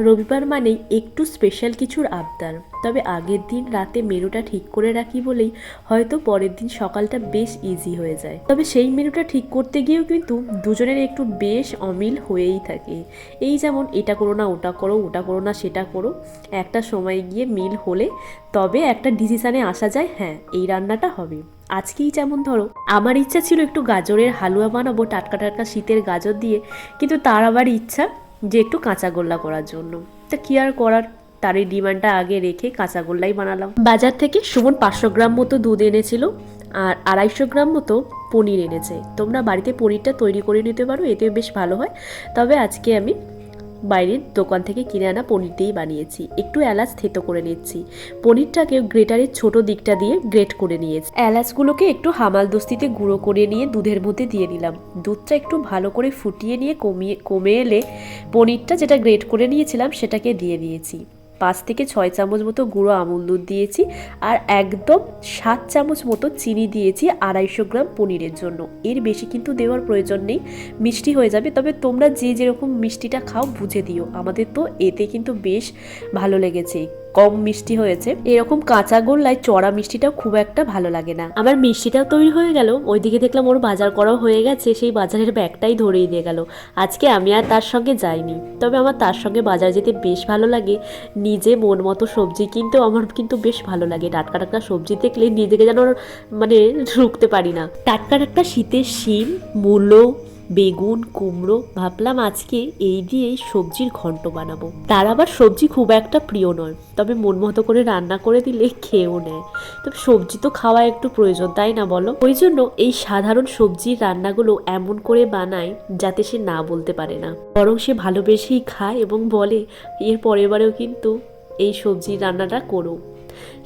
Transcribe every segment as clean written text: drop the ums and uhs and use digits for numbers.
রবিবার মানেই একটু স্পেশাল কিছুর আবদার। তবে আগের দিন রাতে মেনুটা ঠিক করে রাখি বলেই হয়তো পরের দিন সকালটা বেশ ইজি হয়ে যায়। তবে সেই মেনুটা ঠিক করতে গিয়েও কিন্তু দুজনের একটু বেশ অমিল হয়েই থাকে। এই যেমন এটা করো না ওটা করো, ওটা করো না সেটা করো, একটা সময় গিয়ে মিল হলে তবে একটা ডিসিশানে আসা যায়, হ্যাঁ এই রান্নাটা হবে। আজকেই যেমন ধরো আমার ইচ্ছা ছিল একটু গাজরের হালুয়া বানাবো টাটকা টাটকা শীতের গাজর দিয়ে, কিন্তু তার আবার ইচ্ছা যে একটু কাঁচাগোল্লা করার জন্য। তা কি আর করার, তার এই ডিমান্ডটা আগে রেখে কাঁচাগোল্লাই বানালাম। বাজার থেকে সুমন 500 গ্রাম মতো দুধ এনেছিল আর 250 গ্রাম মতো পনির এনেছে। তোমরা বাড়িতে পনিরটা তৈরি করে নিতে পারো, এতে বেশ ভালো হয়। তবে আজকে আমি বাইরের দোকান থেকে কিনে আনা পনির দিয়েই বানিয়েছি। একটু এলাচ থেতো করে নিচ্ছি। পনিরটাকে গ্রেটারের ছোট দিকটা দিয়ে গ্রেট করে নিয়েছি। এলাচগুলোকে একটু হামালদস্তিতে গুঁড়ো করে নিয়ে দুধের মধ্যে দিয়ে দিলাম। দুধটা একটু ভালো করে ফুটিয়ে নিয়ে কমে এলে পনিরটা যেটা গ্রেট করে নিয়েছিলাম সেটাকে দিয়ে দিয়েছি। 5 থেকে 6 চামচ মতো গুঁড়ো আমুল দুধ দিয়েছি আর একদম 7 চামচ মতো চিনি দিয়েছি 250 গ্রাম পনিরের জন্য। এর বেশি কিন্তু দেওয়ার প্রয়োজন নেই, মিষ্টি হয়ে যাবে। তবে তোমরা যে যেরকম মিষ্টিটা খাও বুঝে দিও। আমাদের তো এতে কিন্তু বেশ ভালো লেগেছে, কম মিষ্টি হয়েছে। এরকম কাঁচা গোল্লায় চড়া মিষ্টিটাও খুব একটা ভালো লাগে না। আমার মিষ্টিটাও তৈরি হয়ে গেল, ওইদিকে দেখলাম ওর বাজার করাও হয়ে গেছে, সেই বাজারের ব্যাগটাই ধরেই দিয়ে গেল। আজকে আমি আর তার সঙ্গে যাইনি, তবে আমার তার সঙ্গে বাজার যেতে বেশ ভালো লাগে। নিজে মন মতো সবজি কিনতেও আমার কিন্তু বেশ ভালো লাগে। টাটকা টাটকা সবজি দেখলে নিজেকে যেন মানে রুখতে পারি না। টাটকা টাটকা শীতের শিম, মূলো, বেগুন, কুমড়ো, ভাবলাম আজকে এই দিয়েই সবজির ঘন্ট বানাবো। তার আবার সবজি খুব একটা প্রিয় নয়, তবে মন মতো করে রান্না করে দিলে খেয়েও নেয়। তবে সবজি তো খাওয়া একটু প্রয়োজন, তাই না বলো? ওই জন্য এই সাধারণ সবজির রান্নাগুলো এমন করে বানায় যাতে সে না বলতে পারে না, বরং সে ভালোবেসেই খায় এবং বলে এর পরের বারেও কিন্তু এই সবজির রান্নাটা করো।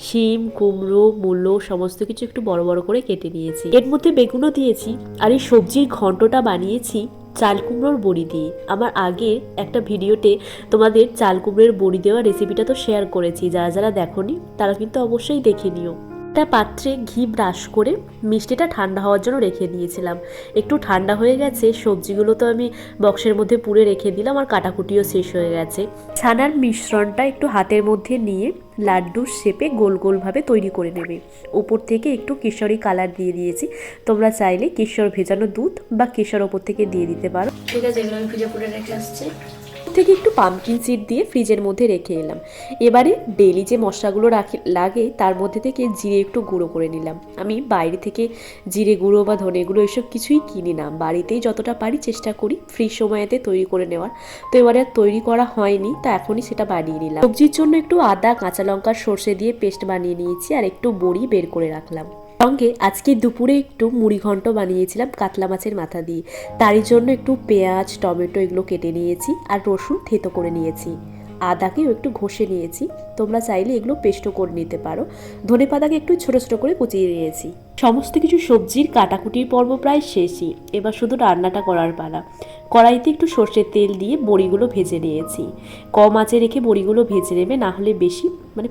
শিম, কুমড়ো, মূলো সমস্ত কিছু একটু বড় বড় করে কেটে নিয়েছি। এর মধ্যে বেগুনও দিয়েছি। আর এই সবজির ঘন্টটা বানিয়েছি চাল কুমড়োর বড়ি দিয়ে। আমার আগে একটা ভিডিওতে তোমাদের চাল কুমড়োর বড়ি দেওয়া রেসিপিটা তো শেয়ার করেছি, যারা যারা দেখোনি তারা কিন্তু অবশ্যই দেখে নিও। একটা পাত্রে ঘি ব্রাশ করে মিষ্টিটা ঠান্ডা হওয়ার জন্য রেখে দিয়েছিলাম। একটু ঠান্ডা হয়ে গেছে, সবজিগুলো তো আমি বক্সের মধ্যে পুরে রেখে দিলাম আর কাটাকুটিও শেষ হয়ে গেছে। ছানার মিশ্রণটা একটু হাতের মধ্যে নিয়ে লাড্ডুর শেপে গোল গোলভাবে তৈরি করে নেবে। উপর থেকে একটু কেশরি কালার দিয়ে দিয়েছি। তোমরা চাইলে কেশর ভেজানো দুধ বা কেশর ওপর থেকে দিয়ে দিতে পারো। ঠিক আছে, এগুলো আমি ফ্রিজে পুরে রেখে আসছি। থেকে একটু পামকিন সিড দিয়ে ফ্রিজের মধ্যে রেখে এলাম। এবারে ডেলি যে মশলাগুলো লাগে তার মধ্যে থেকে জিরে একটু গুঁড়ো করে নিলাম। আমি বাইরে থেকে জিরে গুঁড়ো বা ধনে গুঁড়ো এসব কিছুই কিনি না, বাড়িতেই যতটা পারি চেষ্টা করি ফ্রি সময়েতে তৈরি করে নেওয়ার। তো এবারে আর তৈরি করা হয়নি, তা এখনই সেটা বানিয়ে নিলাম। সবজির জন্য একটু আদা, কাঁচা লঙ্কা, সর্ষে দিয়ে পেস্ট বানিয়ে নিয়েছি আর একটু বড়ি বের করে রাখলাম। সঙ্গে আজকে দুপুরে একটু মুড়ি ঘন্ট বানিয়েছিলাম কাতলা মাছের মাথা দিয়ে। তারই জন্য একটু পেঁয়াজ, টমেটো এগুলো কেটে নিয়েছি আর রসুন থেতো করে নিয়েছি। আদাকেও একটু ঘষে নিয়েছি, তোমরা চাইলে এগুলো পেস্টও করে নিতে পারো। ধনেপাতাকে একটু ছোট ছোট করে কুচিয়ে নিয়েছি। সমস্ত কিছু সবজির কাটাকুটির পর্ব প্রায় শেষই, এবার শুধু রান্নাটা করার পালা। কড়াইতে একটু সর্ষের তেল দিয়ে বড়িগুলো ভেজে নিয়েছি। কম আঁচে রেখে বড়িগুলো ভেজে নেবে, না হলে বেশি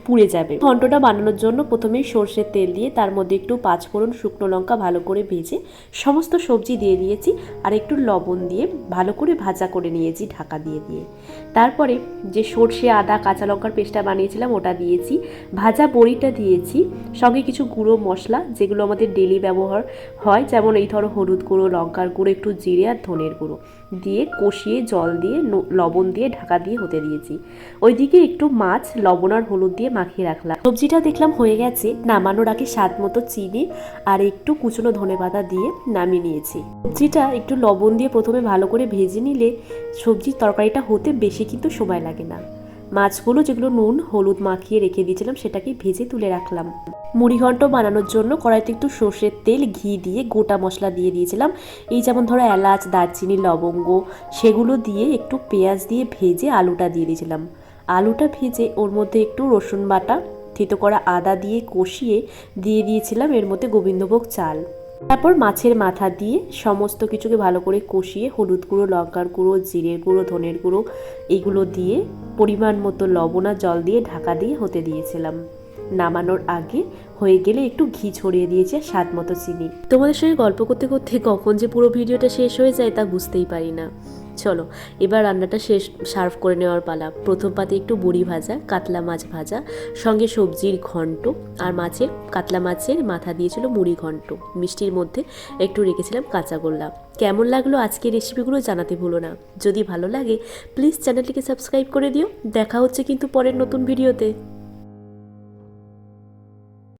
পুড়ে যাবে। ঘন্টটা বানানোর জন্য প্রথমেই সর্ষের তেল দিয়ে তার মধ্যে একটু 5 ফোড়ন, শুকনো লঙ্কা ভালো করে ভেজে সমস্ত সবজি দিয়ে দিয়েছি আর একটু লবণ দিয়ে ভালো করে ভাজা করে নিয়েছি ঢাকা দিয়ে দিয়ে। তারপরে যে সর্ষে, আদা, কাঁচা লঙ্কার পেস্টটা বানিয়েছিলাম ওটা দিয়েছি, ভাজা বড়িটা দিয়েছি, সঙ্গে কিছু গুঁড়ো মশলা যেগুলো আমাদের ডেলি ব্যবহার হয়, যেমন এই ধরো হলুদ গুঁড়ো, লঙ্কার গুঁড়ো, একটু জিরে আর ধনের গুঁড়ো দিয়ে কষিয়ে জল দিয়ে লবণ দিয়ে ঢাকা দিয়ে হতে দিয়েছি। ওইদিকে একটু মাছ লবণ আর হলুদ দিয়ে মাখিয়ে রাখলাম। সবজিটা দেখলাম হয়ে গেছে, নামানোর আগে স্বাদ মতো চিনি আর একটু কুচনো ধনেপাতা দিয়ে নামিয়ে নিয়েছি। সবজিটা একটু লবণ দিয়ে প্রথমে ভালো করে ভেজে নিলে সবজির তরকারিটা হতে বেশি কিন্তু সময় লাগে না। মাছগুলো যেগুলো নুন হলুদ মাখিয়ে রেখে দিয়েছিলাম সেটাকে ভেজে তুলে রাখলাম। মুড়িঘণ্ট বানানোর জন্য কড়াইতে একটু সর্ষের তেল, ঘি দিয়ে গোটা মশলা দিয়ে দিয়েছিলাম। এই যেমন ধরো এলাচ, দারচিনি, লবঙ্গ, সেগুলো দিয়ে একটু পেঁয়াজ দিয়ে ভেজে আলুটা দিয়ে দিয়েছিলাম। আলুটা ভেজে ওর মধ্যে একটু রসুন বাটা, থেতো করা আদা দিয়ে কষিয়ে দিয়ে দিয়েছিলাম এর মধ্যে গোবিন্দভোগ চাল। তারপর মাছের মাথা দিয়ে সমস্ত কিছুকে ভালো করে কষিয়ে হলুদ গুঁড়ো, লঙ্কার গুঁড়ো, জিরের গুঁড়ো, ধনের গুঁড়ো এগুলো দিয়ে পরিমাণ মতো লবণ আর জল দিয়ে ঢাকা দিয়ে হতে দিয়েছিলাম। নামানোর আগে হয়ে গেলে একটু ঘি ছড়িয়ে দিয়েছি আর স্বাদ মতো চিনি। তোমাদের সঙ্গে গল্প করতে করতে কখন যে পুরো ভিডিওটা শেষ হয়ে যায় তা বুঝতেই পারি না। চলো এবার রান্নাটা সার্ভ করে নেওয়ার পালা। প্রথম পাতে একটু বড়ি ভাজা, কাতলা মাছ ভাজা, সঙ্গে সবজির ঘন্ট, আর কাতলা মাছের মাথা দিয়েছিল মুড়ি ঘন্ট, মিষ্টির মধ্যে একটু রেখেছিলাম কাঁচাগোল্লা। কেমন লাগলো আজকের রেসিপিগুলো জানাতে ভুলো না। যদি ভালো লাগে প্লিজ চ্যানেলটিকে সাবস্ক্রাইব করে দিও। দেখা হচ্ছে কিন্তু পরের নতুন ভিডিওতে।